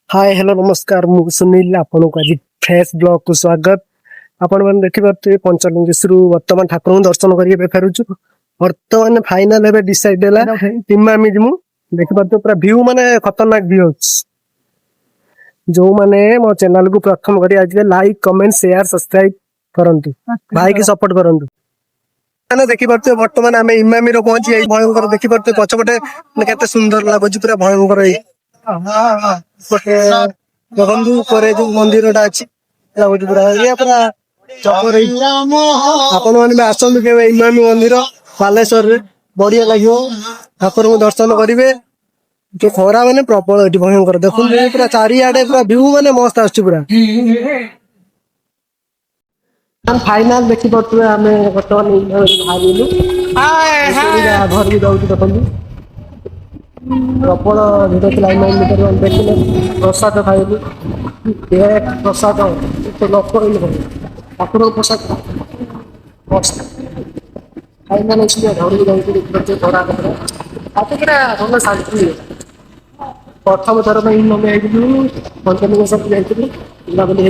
Hi hello नमस्कार मु सुनील आपन को आज फ्रेश ब्लॉग को स्वागत। आपण मन देखि पारते पंचलिंगेश्वरु वर्तमान ठाकुर दर्शन करिए फेरुछु। वर्तमान फाइनल एबे डिसाइड होला तिमामी जिमु देखि पारते पूरा व्यू माने खतरनाक व्यू जो माने मो चैनल को प्रथम करी आज लाइक कमेंट शेयर सब्सक्राइब करंतु भाई की सपोर्ट करंतु। माने देखि पारते वर्तमान आमे इमामी रो पहुंची एई भयंकर देखि पारते पछपटे केते सुंदर लागो पूरा भयंकर एई बंधु करे जो मंदिर अच्छी पूरा चपर आपण मैंने आसतु के इमामी मंदिर बालेश्वर रे बढ़िया लगे ठाकुर को दर्शन करेंगे। जो खरा मैंने प्रबल ये भयंकर देखुन पूरा चारिआडे पूरा व्यू मैंने मस्त आस पूरा फाइनाल देखी पारे आम बर्तमान घर भी जाऊँ देखते प्रबल भिड़ था देखिले प्रसाद खाइलु प्रसाद लोक ठाकुर प्रसाद फाइनाल घर भी जाऊँ शांति प्रथम थर पंचलिंगेश्वर जाइए बुलाबुली